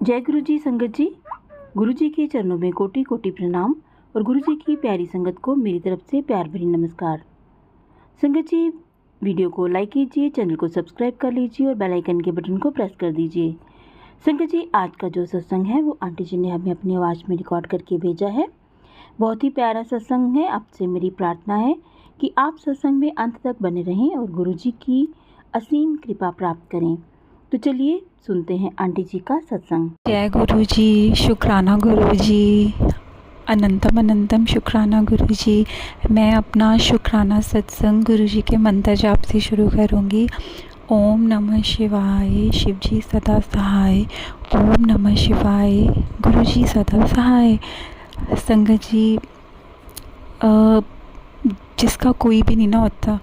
जय गुरु जी संगत जी। गुरु जी के चरणों में कोटि कोटि प्रणाम और गुरु जी की प्यारी संगत को मेरी तरफ से प्यार भरी नमस्कार। संगत जी, वीडियो को लाइक कीजिए, चैनल को सब्सक्राइब कर लीजिए और बेल आइकन के बटन को प्रेस कर दीजिए। संगत जी, आज का जो सत्संग है वो आंटी जी ने हमें अपनी आवाज़ में रिकॉर्ड करके भेजा है। बहुत ही प्यारा सत्संग है। आपसे मेरी प्रार्थना है कि आप सत्संग में अंत तक बने रहें और गुरु जी की असीम कृपा प्राप्त करें। तो चलिए सुनते हैं आंटी जी का सत्संग। जय गुरु जी, शुक्राना गुरु जी, अनंतम अनंतम शुक्राना गुरु जी। मैं अपना शुक्राना सत्संग गुरु जी के मंत्र जाप से शुरू करूँगी। ओम नमः शिवाय, शिव जी सदा सहाय। ओम नमः शिवाय, गुरु जी सदा सहाय। संगत जी, जिसका कोई भी नहीं ना होता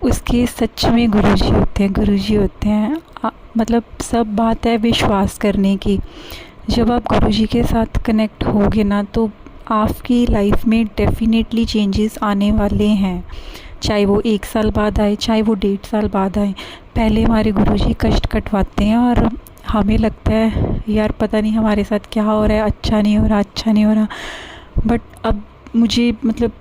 उसके सच में गुरु जी होते हैं, गुरु जी होते हैं। मतलब सब बात है विश्वास करने की। जब आप गुरु जी के साथ कनेक्ट होगे ना तो आपकी लाइफ में डेफिनेटली चेंजेस आने वाले हैं, चाहे वो 1 साल बाद आए, चाहे वो 1.5 साल बाद आए। पहले हमारे गुरु जी कष्ट कटवाते हैं और हमें लगता है यार पता नहीं हमारे साथ क्या हो रहा है, अच्छा नहीं हो रहा, अच्छा नहीं हो रहा। बट अब मुझे मतलब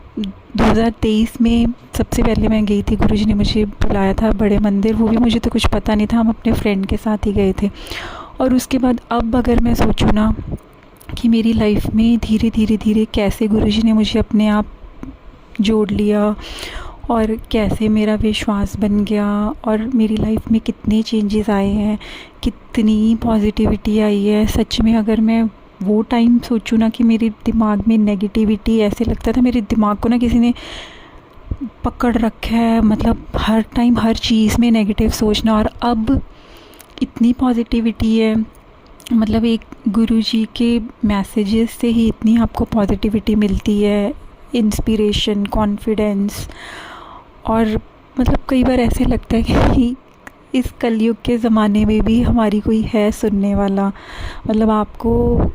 2023 में सबसे पहले मैं गई थी, गुरुजी ने मुझे बुलाया था बड़े मंदिर। वो भी मुझे तो कुछ पता नहीं था, हम अपने फ्रेंड के साथ ही गए थे। और उसके बाद अब अगर मैं सोचूं ना कि मेरी लाइफ में धीरे धीरे धीरे कैसे गुरुजी ने मुझे अपने आप जोड़ लिया और कैसे मेरा विश्वास बन गया और मेरी लाइफ में कितने चेंजेस आए हैं, कितनी पॉजिटिविटी आई है। सच में अगर मैं वो टाइम सोचूं ना कि मेरे दिमाग में नेगेटिविटी, ऐसे लगता था मेरे दिमाग को ना किसी ने पकड़ रखा है, मतलब हर टाइम हर चीज़ में नेगेटिव सोचना। और अब इतनी पॉजिटिविटी है, मतलब एक गुरुजी के मैसेजेस से ही इतनी आपको पॉजिटिविटी मिलती है, इंस्पिरेशन, कॉन्फिडेंस। और मतलब कई बार ऐसे लगता है कि इस कलयुग के ज़माने में भी हमारी कोई है सुनने वाला। मतलब आपको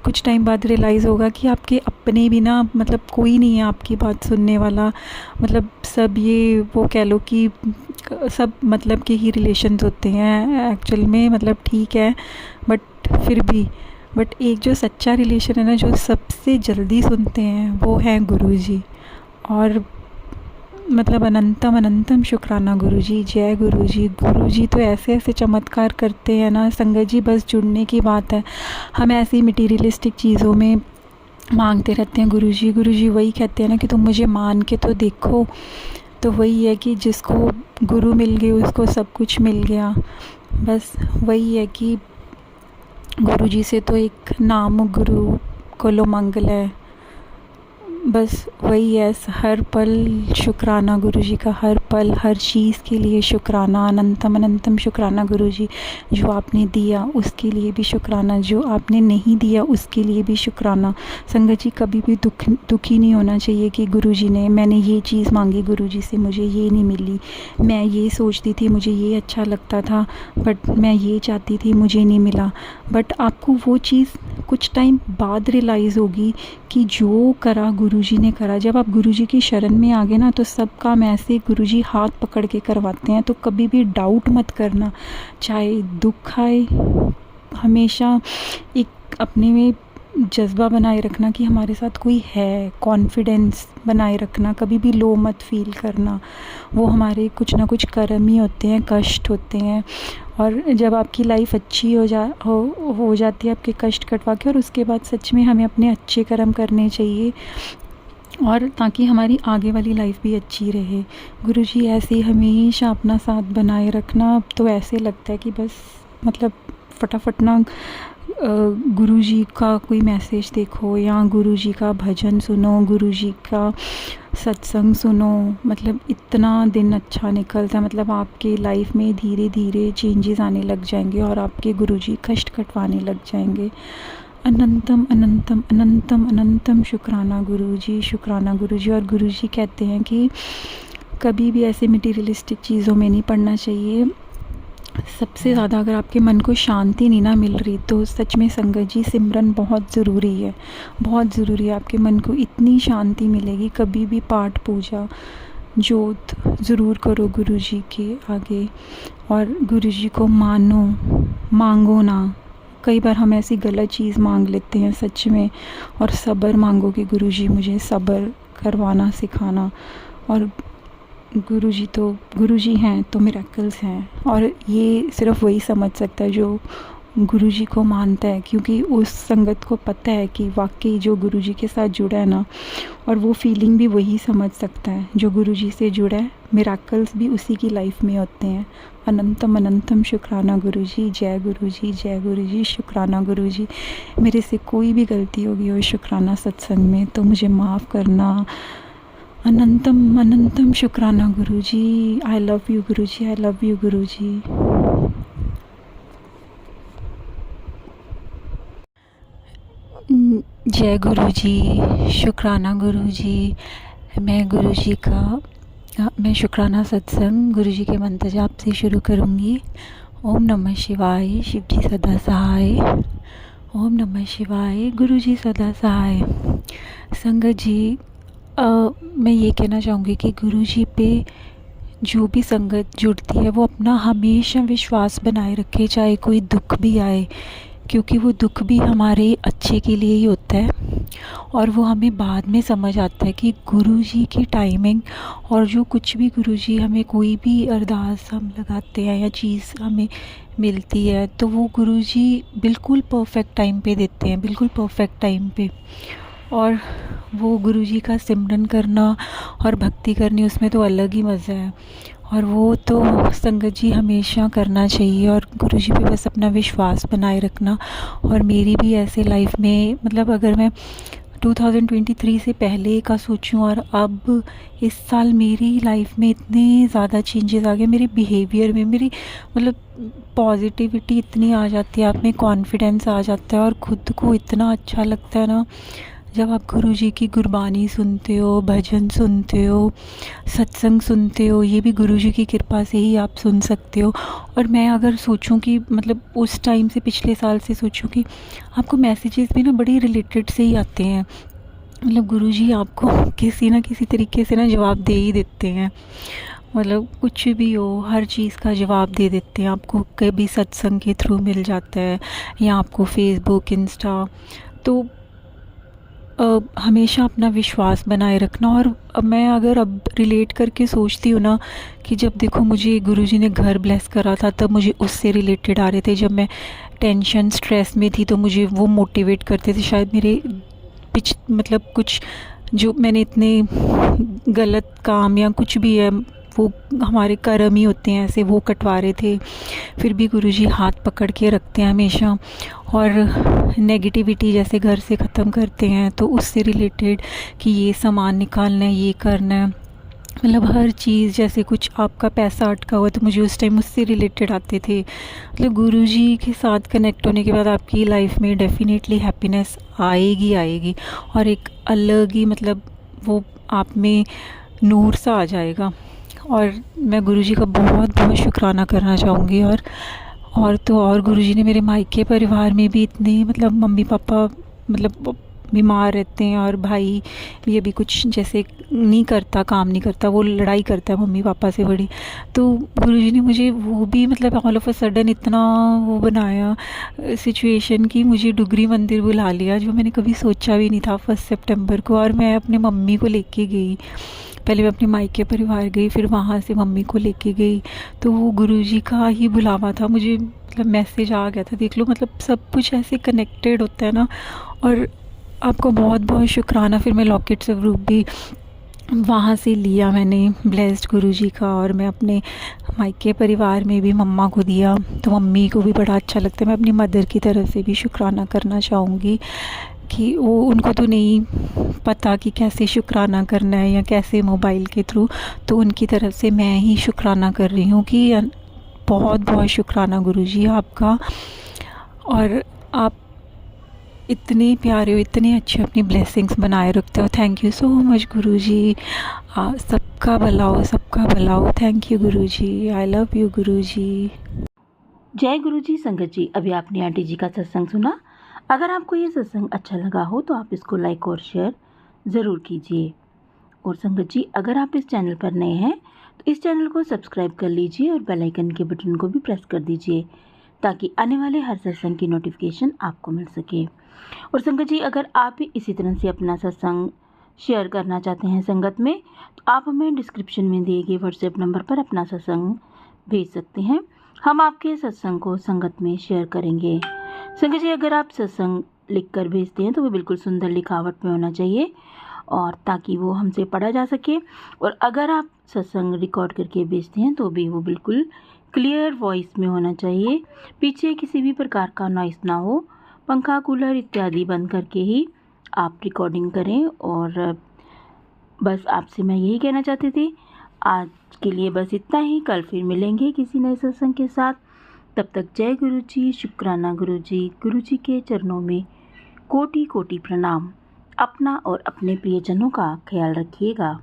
कुछ टाइम बाद रियलाइज़ होगा कि आपके अपने भी ना, मतलब कोई नहीं है आपकी बात सुनने वाला। मतलब सब ये वो कह लो कि सब मतलब के ही रिलेशन्स होते हैं एक्चुअल में, मतलब ठीक है बट फिर भी। बट एक जो सच्चा रिलेशन है ना, जो सबसे जल्दी सुनते हैं, वो है गुरुजी। और मतलब अनंतम अनंतम शुक्राना गुरुजी। जय गुरुजी। गुरुजी तो ऐसे ऐसे चमत्कार करते हैं ना संगत जी, बस जुड़ने की बात है। हम ऐसी मटीरियलिस्टिक चीज़ों में मांगते रहते हैं गुरुजी। गुरुजी वही कहते हैं ना कि तुम मुझे मान के तो देखो। तो वही है कि जिसको गुरु मिल गए उसको सब कुछ मिल गया। बस वही है कि गुरुजी से तो एक नाम गुरु कोलो मंगल है। बस वही है, हर पल शुक्राना गुरुजी का, हर पल हर चीज़ के लिए शुक्राना। अनंतम अनंतम शुक्राना गुरुजी। जो आपने दिया उसके लिए भी शुक्राना, जो आपने नहीं दिया उसके लिए भी शुक्राना। संगत जी, कभी भी दुखी नहीं होना चाहिए कि गुरुजी ने, मैंने ये चीज़ मांगी गुरुजी से, मुझे ये नहीं मिली। मैं ये सोचती थी मुझे ये अच्छा लगता था, बट मैं ये चाहती थी मुझे नहीं मिला। बट आपको वो चीज़ कुछ टाइम बाद रियलाइज़ होगी कि जो करा गुरुजी ने करा। जब आप गुरुजी की शरण में आ गए ना तो सब काम ऐसे गुरुजी हाथ पकड़ के करवाते हैं। तो कभी भी डाउट मत करना, चाहे दुख आए। हमेशा एक अपने में जज्बा बनाए रखना कि हमारे साथ कोई है, कॉन्फिडेंस बनाए रखना। कभी भी लो मत फील करना। वो हमारे कुछ ना कुछ कर्म ही होते हैं, कष्ट होते हैं। और जब आपकी लाइफ अच्छी हो जाती है आपके कष्ट कटवा के, और उसके बाद सच में हमें अपने अच्छे कर्म करने चाहिए, और ताकि हमारी आगे वाली लाइफ भी अच्छी रहे। गुरुजी ऐसे ही हमेशा अपना साथ बनाए रखना। अब तो ऐसे लगता है कि बस मतलब फटाफट ना गुरुजी का कोई मैसेज देखो या गुरुजी का भजन सुनो, गुरुजी का सत्संग सुनो। मतलब इतना दिन अच्छा निकलता है। मतलब आपके लाइफ में धीरे धीरे चेंजेस आने लग जाएंगे और आपके गुरुजी कष्ट कटवाने लग जाएंगे। अनंतम अनंतम अनंतम अनंतम शुक्राना गुरुजी, शुक्राना गुरुजी। और गुरुजी कहते हैं कि कभी भी ऐसे मटीरियलिस्टिक चीज़ों में नहीं पड़ना चाहिए। सबसे ज़्यादा अगर आपके मन को शांति नहीं ना मिल रही तो सच में संगत जी सिमरन बहुत ज़रूरी है, बहुत ज़रूरी है। आपके मन को इतनी शांति मिलेगी। कभी भी पाठ पूजा जोत ज़रूर करो गुरुजी के आगे, और गुरुजी को मानो, मांगो ना, कई बार हम ऐसी गलत चीज़ मांग लेते हैं सच में, और सब्र मांगो कि गुरुजी मुझे सब्र करवाना सिखाना। और गुरुजी हैं तो मिरेकल्स हैं, और ये सिर्फ वही समझ सकता है जो गुरुजी को मानता है, क्योंकि उस संगत को पता है कि वाकई जो गुरुजी के साथ जुड़ा है ना, और वो फीलिंग भी वही समझ सकता है जो गुरुजी से जुड़ा है। मिरेकल्स भी उसी की लाइफ में होते हैं। अनंतम अनंतम शुक्राना गुरुजी, जय गुरुजी, जय गुरुजी, शुक्राना गुरुजी। मेरे से कोई भी गलती होगी हो शुक्राना सत्संग में तो मुझे माफ़ करना। अनंतम अनंतम शुक्राना गुरुजी। आई लव यू गुरुजी, आई लव यू गुरुजी। जय गुरुजी, शुक्राना गुरुजी। मैं शुक्राना सत्संग गुरुजी के मंत्र जाप से शुरू करूँगी। ओम नमः शिवाय, शिव जी सदा सहाय। ओम नमः शिवाय, गुरुजी सदा सहाय। संगत जी, मैं ये कहना चाहूँगी कि गुरुजी पे जो भी संगत जुड़ती है वो अपना हमेशा विश्वास बनाए रखे, चाहे कोई दुख भी आए, क्योंकि वो दुख भी हमारे अच्छे के लिए ही होता है। और वो हमें बाद में समझ आता है कि गुरुजी की टाइमिंग, और जो कुछ भी गुरुजी हमें कोई भी अरदास हम लगाते हैं या चीज़ हमें मिलती है तो वो गुरुजी बिल्कुल परफेक्ट टाइम पे देते हैं, बिल्कुल परफेक्ट टाइम पे। और वो गुरुजी का सिमरन करना और भक्ति करनी, उसमें तो अलग ही मज़ा है। और वो तो संगत जी हमेशा करना चाहिए, और गुरुजी पे बस अपना विश्वास बनाए रखना। और मेरी भी ऐसे लाइफ में, मतलब अगर मैं 2023 से पहले का सोचूं और अब इस साल मेरी लाइफ में इतने ज़्यादा चेंजेस आ गए मेरे बिहेवियर में, मेरी मतलब पॉजिटिविटी इतनी आ जाती है, आप में कॉन्फिडेंस आ जाता है, और ख़ुद को इतना अच्छा लगता है ना जब आप गुरुजी की गुरबानी सुनते हो, भजन सुनते हो, सत्संग सुनते हो। ये भी गुरुजी की कृपा से ही आप सुन सकते हो। और मैं अगर सोचूं कि मतलब उस टाइम से, पिछले साल से सोचूं कि आपको मैसेजेस भी ना बड़ी रिलेटेड से ही आते हैं, मतलब गुरुजी आपको किसी ना किसी तरीके से ना जवाब दे ही देते हैं। मतलब कुछ भी हो, हर चीज़ का जवाब दे देते हैं आपको। कभी सत्संग के थ्रू मिल जाता है, या आपको फेसबुक, इंस्टा। तो हमेशा अपना विश्वास बनाए रखना। और मैं अगर अब रिलेट करके सोचती हूँ ना कि जब देखो मुझे गुरुजी ने घर ब्लेस करा था, तब मुझे उससे रिलेटेड आ रहे थे। जब मैं टेंशन, स्ट्रेस में थी तो मुझे वो मोटिवेट करते थे। शायद मेरे मतलब कुछ जो मैंने इतने गलत काम या कुछ भी है, वो हमारे कर्म ही होते हैं ऐसे, वो कटवा रहे थे। फिर भी गुरुजी हाथ पकड़ के रखते हैं हमेशा। और नेगेटिविटी जैसे घर से ख़त्म करते हैं तो उससे रिलेटेड कि ये सामान निकालना है, ये करना है, मतलब हर चीज़। जैसे कुछ आपका पैसा अटका हुआ तो मुझे उस टाइम उससे रिलेटेड आते थे। मतलब गुरुजी के साथ कनेक्ट होने के बाद आपकी लाइफ में डेफिनेटली हैप्पीनेस आएगी आएगी, और एक अलग ही मतलब वो आप में नूर सा आ जाएगा। और मैं गुरुजी का बहुत बहुत शुक्राना करना चाहूँगी। और गुरुजी ने मेरे मायके परिवार में भी इतने, मतलब मम्मी पापा मतलब बीमार रहते हैं, और भाई ये भी कुछ जैसे नहीं करता, काम नहीं करता, वो लड़ाई करता है मम्मी पापा से बड़ी। तो गुरुजी ने मुझे वो भी मतलब ऑल ऑफ अ सडन इतना वो बनाया सिचुएशन कि मुझे डुगरी मंदिर बुला लिया, जो मैंने कभी सोचा भी नहीं था, 1 सितंबर को। और मैं अपने मम्मी को लेके गई, पहले मैं अपने मायके परिवार गई, फिर वहाँ से मम्मी को लेके गई। तो वो गुरुजी का ही बुलावा था, मुझे मतलब मैसेज आ गया था, देख लो मतलब सब कुछ ऐसे कनेक्टेड होता है ना। और आपको बहुत बहुत शुक्राना। फिर मैं लॉकेट स्वरूप भी वहाँ से लिया मैंने, ब्लेस्ड गुरुजी का, और मैं अपने मायके परिवार में भी मम्मा को दिया, तो मम्मी को भी बड़ा अच्छा लगता है। मैं अपनी मदर की तरफ से भी शुक्राना करना चाहूँगी कि वो, उनको तो नहीं पता कि कैसे शुक्राना करना है या कैसे मोबाइल के थ्रू, तो उनकी तरफ से मैं ही शुक्राना कर रही हूँ कि बहुत बहुत शुक्राना गुरुजी आपका। और आप इतने प्यारे हो, इतने अच्छे, अपनी ब्लेसिंग्स बनाए रखते हो। थैंक यू सो मच गुरुजी। सबका भला हो, सबका भला हो। थैंक यू गुरुजी, आई लव यू गुरुजी। जय गुरुजी। संगत जी, अभी आपने आंटी जी का सत्संग सुना। अगर आपको ये सत्संग अच्छा लगा हो तो आप इसको लाइक और शेयर ज़रूर कीजिए। और संगत जी, अगर आप इस चैनल पर नए हैं तो इस चैनल को सब्सक्राइब कर लीजिए और बेल आइकन के बटन को भी प्रेस कर दीजिए, ताकि आने वाले हर सत्संग की नोटिफिकेशन आपको मिल सके। और संगत जी, अगर आप भी इसी तरह से अपना सत्संग शेयर करना चाहते हैं संगत में, तो आप हमें डिस्क्रिप्शन में दिए गए व्हाट्सएप नंबर पर अपना सत्संग भेज सकते हैं। हम आपके सत्संग को संगत में शेयर करेंगे। संगत जी, अगर आप सत्संग लिख कर भेजते हैं तो वो बिल्कुल सुंदर लिखावट में होना चाहिए और ताकि वो हमसे पढ़ा जा सके। और अगर आप सत्संग रिकॉर्ड करके भेजते हैं तो भी वो बिल्कुल क्लियर वॉइस में होना चाहिए। पीछे किसी भी प्रकार का नॉइस ना हो। पंखा, कूलर इत्यादि बंद करके ही आप रिकॉर्डिंग करें। और बस आपसे मैं यही कहना चाहती थी। आज के लिए बस इतना ही। कल फिर मिलेंगे किसी नए सत्संग के साथ। तब तक जय गुरु जी, शुक्राना गुरु जी के चरणों में कोटि कोटि प्रणाम। अपना और अपने प्रियजनों का ख्याल रखिएगा।